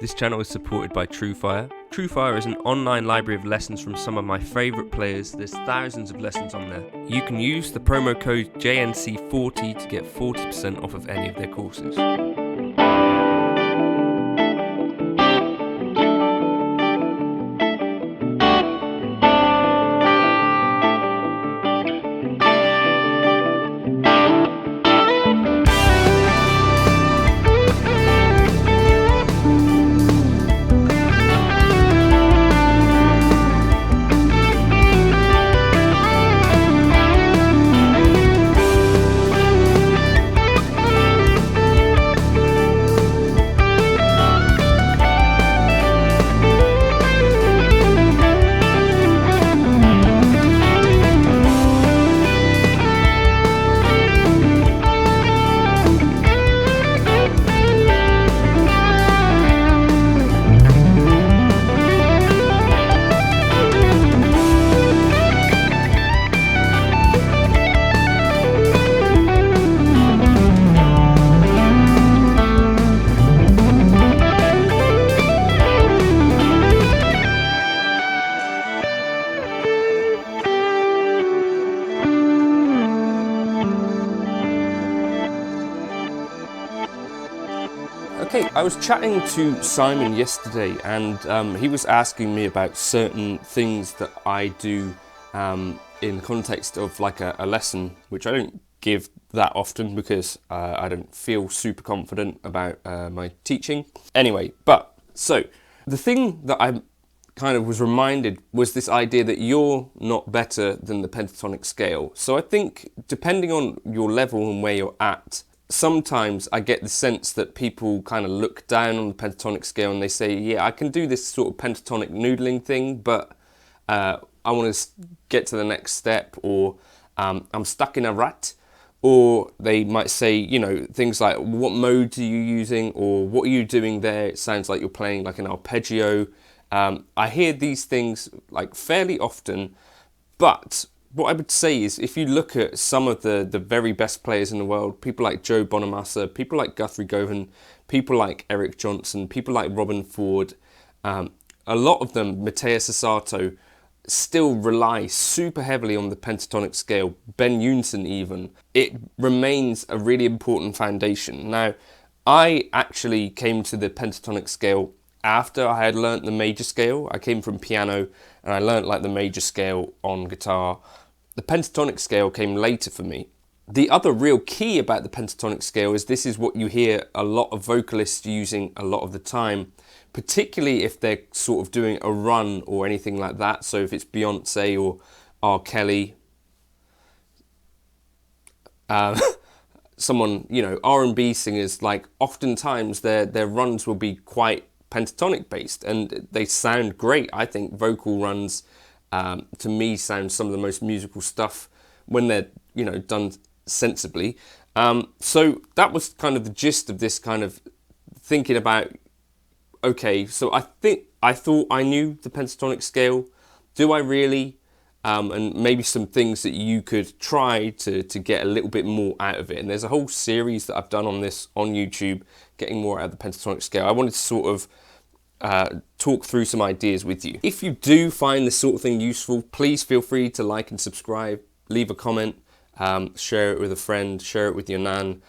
This channel is supported by TrueFire. TrueFire is an online library of lessons from some of my favourite players. There's thousands of lessons on there. You can use the promo code JNC40 to get 40% off of any of their courses. Okay, I was chatting to Simon yesterday and he was asking me about certain things that I do in the context of like a lesson, which I don't give that often because I don't feel super confident about my teaching. Anyway, so the thing that I kind of was reminded was this idea that you're not better than the pentatonic scale. So I think depending on your level and where you're at, sometimes I get the sense that people kind of look down on the pentatonic scale and they say, yeah, I can do this sort of pentatonic noodling thing, but I want to get to the next step, or I'm stuck in a rut. Or they might say, you know, things like, what mode are you using, or what are you doing there? It sounds like you're playing like an arpeggio. I hear these things like fairly often, but what I would say is if you look at some of the very best players in the world, people like Joe Bonamassa, people like Guthrie Govan, people like Eric Johnson, people like Robin Ford, a lot of them, Mateus Asato, still rely super heavily on the pentatonic scale. Ben Unson even. It remains a really important foundation. Now, I actually came to the pentatonic scale after I had learnt the major scale. I came from piano and I learnt like the major scale on guitar. The pentatonic scale came later for me. The other real key about the pentatonic scale is this is what you hear a lot of vocalists using a lot of the time, particularly if they're sort of doing a run or anything like that. So if it's Beyonce or R. Kelly, someone, you know, R&B singers, like oftentimes their runs will be quite pentatonic based and they sound great. I think vocal runs to me sound some of the most musical stuff when they're, you know, done sensibly. So that was kind of the gist of this kind of thinking about, okay, so I thought I knew the pentatonic scale. Do I really? And maybe some things that you could try to get a little bit more out of it. And there's a whole series that I've done on this on YouTube, getting more out of the pentatonic scale. I wanted to sort of talk through some ideas with you. If you do find this sort of thing useful, please feel free to like and subscribe, leave a comment, share it with a friend, share it with your nan,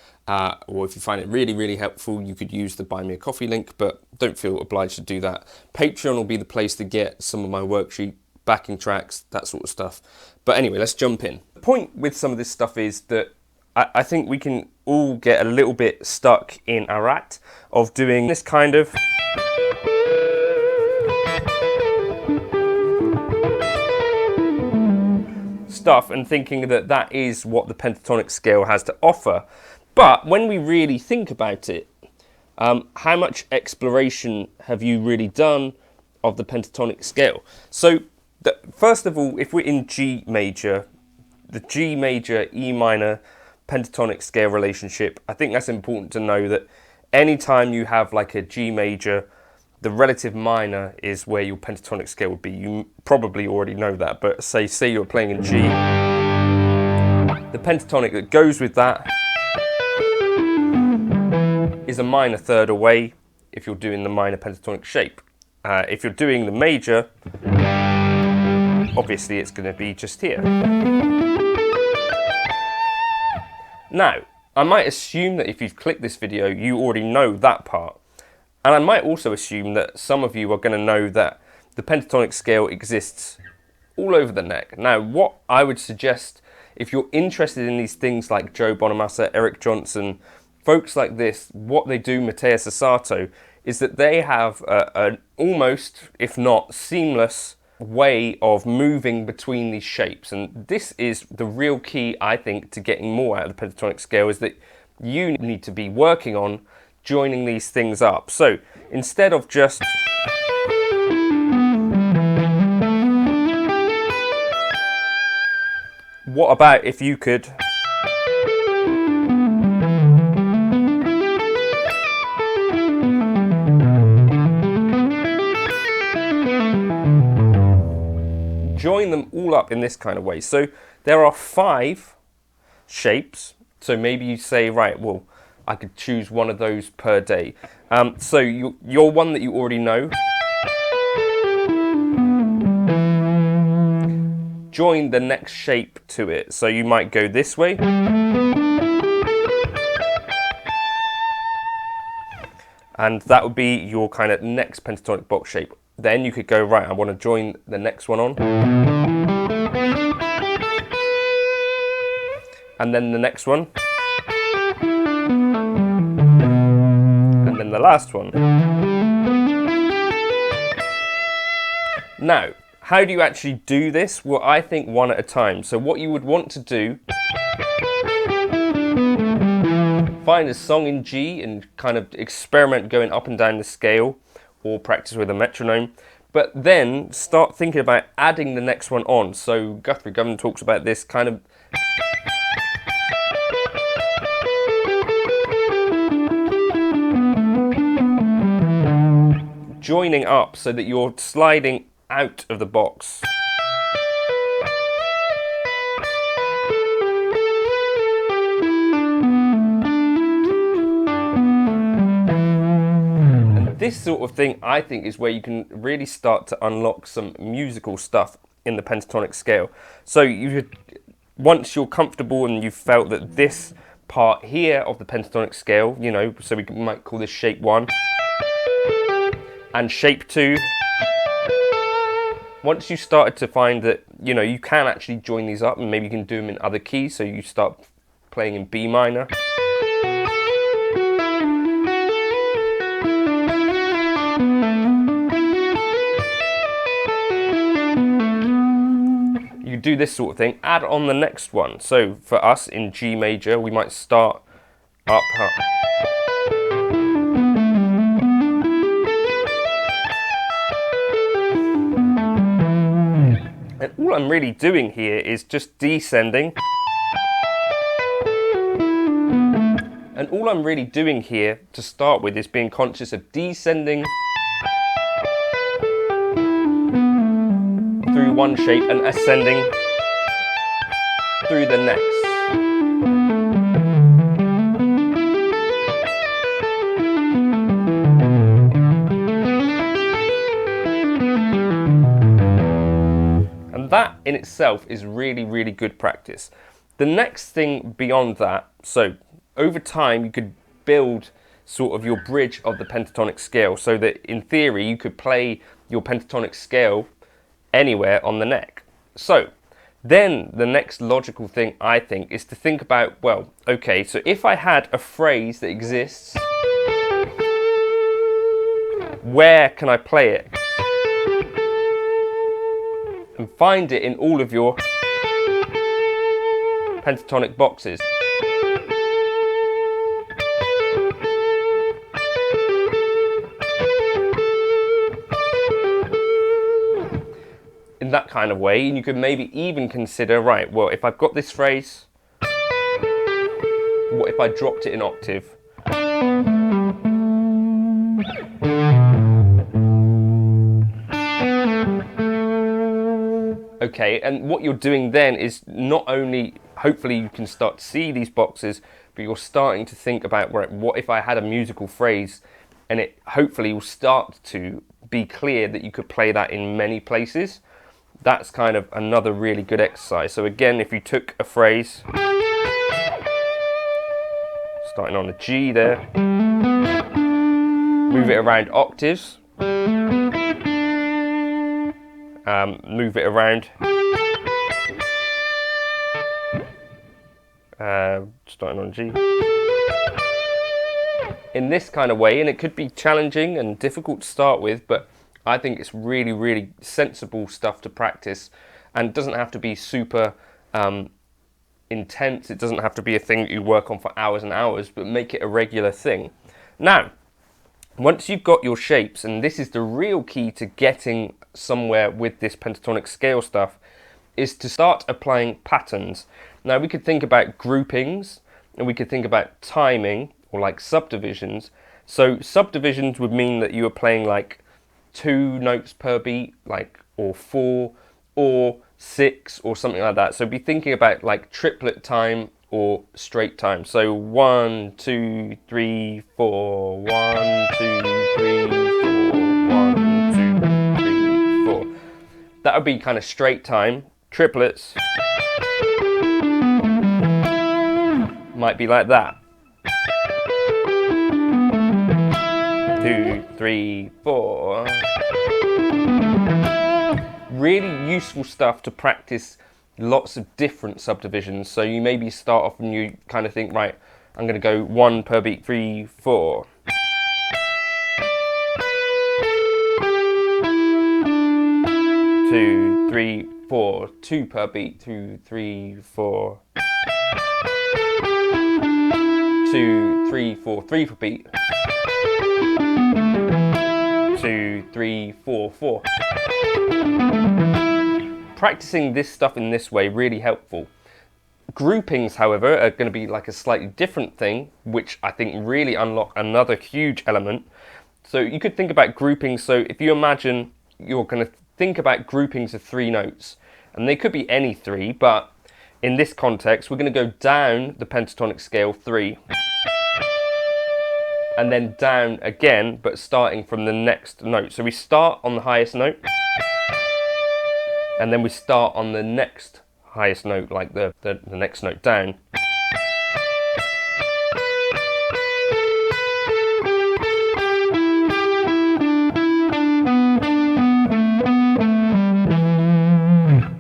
or if you find it really, really helpful, you could use the Buy Me a Coffee link, but don't feel obliged to do that. Patreon will be the place to get some of my worksheet, backing tracks, that sort of stuff. But anyway, let's jump in. The point with some of this stuff is that I think we can all get a little bit stuck in a rut of doing this kind of stuff and thinking that that is what the pentatonic scale has to offer. But when we really think about it, how much exploration have you really done of the pentatonic scale? So first of all, if we're in G major, the G major, E minor pentatonic scale relationship, I think that's important to know that anytime you have like a G major, the relative minor is where your pentatonic scale would be. You probably already know that, but say you're playing in G, the pentatonic that goes with that is a minor third away, if you're doing the minor pentatonic shape. If you're doing the major, obviously it's going to be just here. Now, I might assume that if you've clicked this video, you already know that part. And I might also assume that some of you are going to know that the pentatonic scale exists all over the neck. Now, what I would suggest, if you're interested in these things like Joe Bonamassa, Eric Johnson, folks like this, what they do, Mateus Asato, is that they have an almost, if not seamless, way of moving between these shapes. And this is the real key, I think, to getting more out of the pentatonic scale, is that you need to be working on joining these things up. So instead of just what about if you could join them all up in this kind of way? So there are 5 shapes. So maybe you say, right, well, I could choose one of those per day. So your one that you already know, join the next shape to it. So you might go this way. And that would be your kind of next pentatonic box shape. Then you could go, right, I want to join the next one on. And then the next one. And then the last one. Now, how do you actually do this? Well, I think one at a time. So what you would want to do, find a song in G and kind of experiment going up and down the scale, or practice with a metronome, but then start thinking about adding the next one on. So Guthrie Govan talks about this kind of joining up so that you're sliding out of the box. This sort of thing, I think, is where you can really start to unlock some musical stuff in the pentatonic scale. So once you're comfortable and you've felt that this part here of the pentatonic scale, you know, so we might call this shape 1 and shape 2. Once you started to find that, you know, you can actually join these up and maybe you can do them in other keys, so you start playing in B minor. You do this sort of thing, add on the next one. So for us in G major, we might start up. And all I'm really doing here is just descending. And all I'm really doing here to start with is being conscious of descending through one shape and ascending through the next. And that in itself is really, really good practice. The next thing beyond that, so over time you could build sort of your bridge of the pentatonic scale, so that in theory you could play your pentatonic scale anywhere on the neck. So then the next logical thing, I think, is to think about, well, okay, so if I had a phrase that exists, where can I play it? And find it in all of your pentatonic boxes. In that kind of way, and you could maybe even consider, right, well, if I've got this phrase, what if I dropped it an octave? Okay, and what you're doing then is not only, hopefully you can start to see these boxes, but you're starting to think about, right, what if I had a musical phrase and it hopefully will start to be clear that you could play that in many places. That's kind of another really good exercise. So again, if you took a phrase starting on a G there, move it around octaves, move it around, starting on G, in this kind of way. And it could be challenging and difficult to start with, but I think it's really, really sensible stuff to practice, and it doesn't have to be super intense. It doesn't have to be a thing that you work on for hours and hours, but make it a regular thing. Now, once you've got your shapes, and this is the real key to getting somewhere with this pentatonic scale stuff, is to start applying patterns. Now, we could think about groupings, and we could think about timing, or like subdivisions. So subdivisions would mean that you are playing like 2 notes per beat, like, or 4 or 6 or something like that. So be thinking about like triplet time or straight time. So 1 2 3 4, 1 2 3 4, 1 2 3 4. That would be kind of straight time. Triplets might be like that. 2 3 4. Really useful stuff to practice lots of different subdivisions. So you maybe start off and you kind of think, right, I'm going to go 1 per beat, 3 4. Two, 3 4, 2 per beat, 2 3 4. 2 3 4, 3 per beat. 2 3 4 4. Practicing this stuff in this way really helpful. Groupings, however, are going to be like a slightly different thing, which I think really unlock another huge element. So you could think about groupings. So if you imagine you're going to think about groupings of 3 notes, and they could be any 3, but in this context we're going to go down the pentatonic scale 3, and then down again, but starting from the next note. So we start on the highest note, and then we start on the next highest note, like the next note down.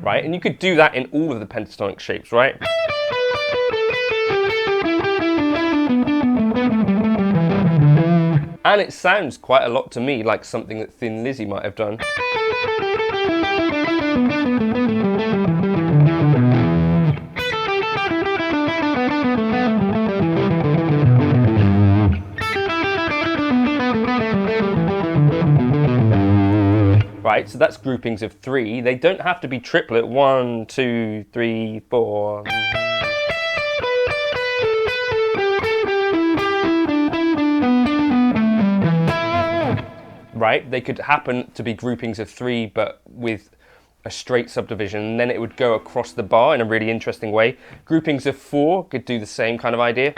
Right, and you could do that in all of the pentatonic shapes, right? And it sounds quite a lot to me like something that Thin Lizzy might have done. Right, so that's groupings of 3. They don't have to be triplet. 1 2 3 4. Right, they could happen to be groupings of 3, but with a straight subdivision, and then it would go across the bar in a really interesting way. Groupings of 4 could do the same kind of idea.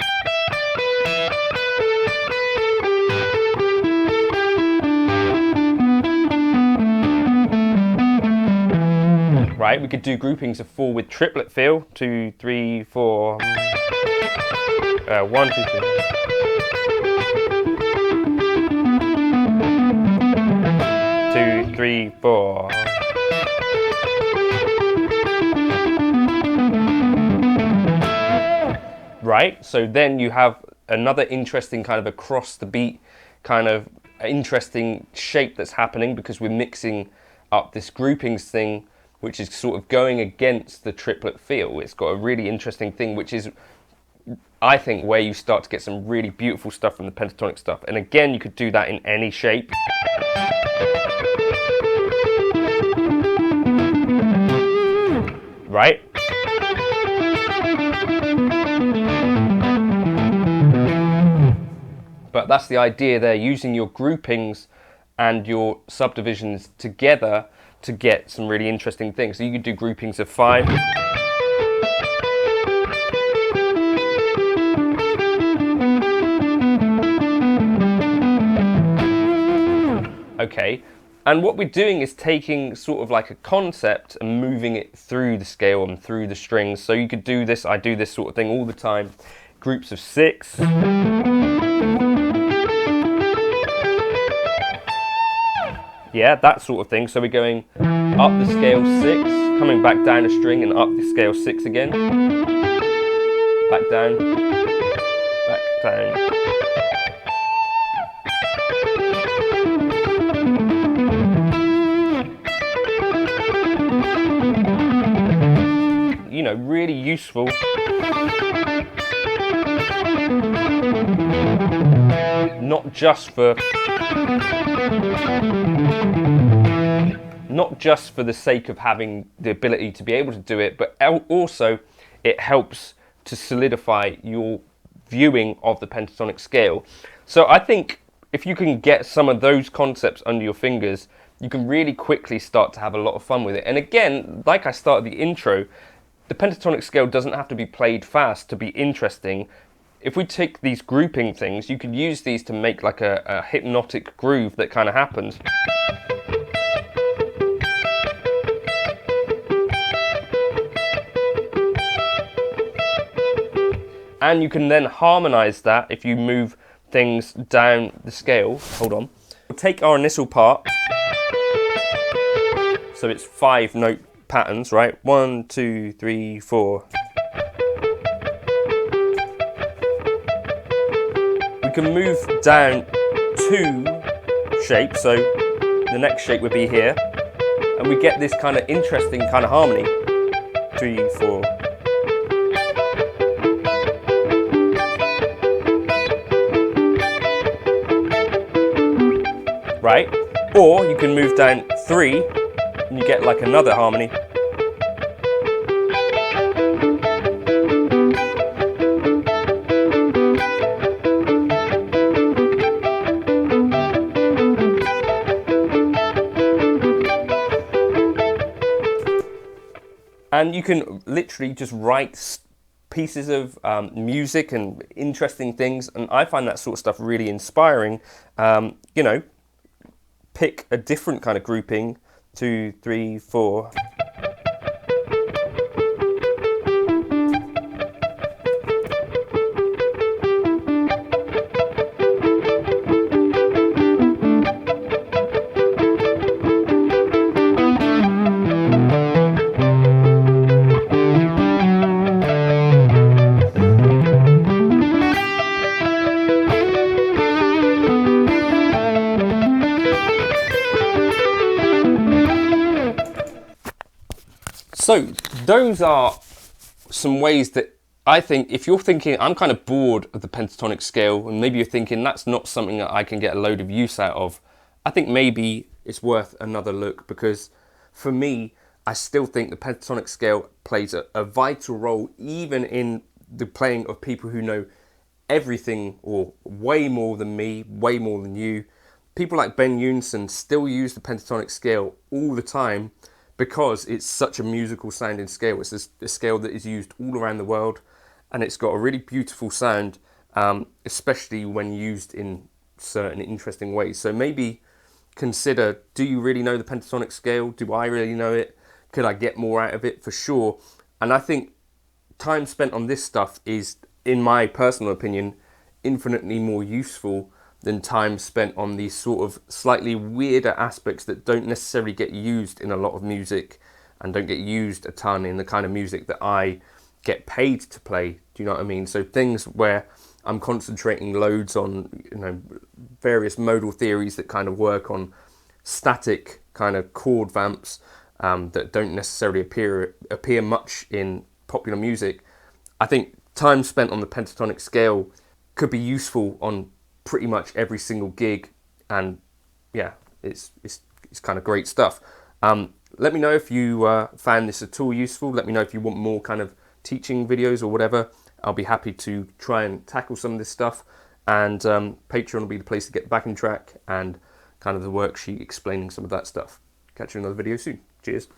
Right, we could do groupings of 4 with triplet feel. 2 3 4. 1 2 3. 2 3 4. Right, so then you have another interesting kind of across the beat kind of interesting shape that's happening, because we're mixing up this groupings thing, which is sort of going against the triplet feel. It's got a really interesting thing, which is, I think, where you start to get some really beautiful stuff from the pentatonic stuff. And again, you could do that in any shape. Right? But that's the idea there, using your groupings and your subdivisions together to get some really interesting things. So you could do groupings of 5. Okay, and what we're doing is taking sort of like a concept and moving it through the scale and through the strings. So you could do this, I do this sort of thing all the time. Groups of 6. Yeah, that sort of thing. So we're going up the scale 6, coming back down a string and up the scale 6 again. Back down, back down. You know, really useful. Not just for the sake of having the ability to be able to do it, but also it helps to solidify your viewing of the pentatonic scale. So I think if you can get some of those concepts under your fingers, you can really quickly start to have a lot of fun with it. And again, like I started the intro, the pentatonic scale doesn't have to be played fast to be interesting. If we take these grouping things, you can use these to make like a hypnotic groove that kind of happens. And you can then harmonize that if you move things down the scale. Hold on. We'll take our initial part. So it's 5 note patterns, right? 1, 2, 3, 4. We can move down 2 shapes. So the next shape would be here. And we get this kind of interesting kind of harmony. 3, 4. Right? Or you can move down 3 and you get like another harmony. And you can literally just write pieces of music and interesting things, and I find that sort of stuff really inspiring. You know, pick a different kind of grouping, 2, 3, 4. So those are some ways that I think if you're thinking, I'm kind of bored of the pentatonic scale, and maybe you're thinking that's not something that I can get a load of use out of, I think maybe it's worth another look, because for me, I still think the pentatonic scale plays a vital role even in the playing of people who know everything or way more than me, way more than you. People like Ben Unison still use the pentatonic scale all the time, because it's such a musical sounding scale. It's a scale that is used all around the world, and it's got a really beautiful sound, especially when used in certain interesting ways. So maybe consider, do you really know the pentatonic scale? Do I really know it? Could I get more out of it? For sure. And I think time spent on this stuff is, in my personal opinion, infinitely more useful than time spent on these sort of slightly weirder aspects that don't necessarily get used in a lot of music and don't get used a ton in the kind of music that I get paid to play. Do you know what I mean? So things where I'm concentrating loads on, you know, various modal theories that kind of work on static kind of chord vamps that don't necessarily appear much in popular music. I think time spent on the pentatonic scale could be useful on pretty much every single gig, and yeah, it's kind of great stuff. Let me know if you found this at all useful. Let me know if you want more kind of teaching videos or whatever. I'll be happy to try and tackle some of this stuff, and Patreon will be the place to get back in track and kind of the worksheet explaining some of that stuff. Catch you in another video soon. Cheers.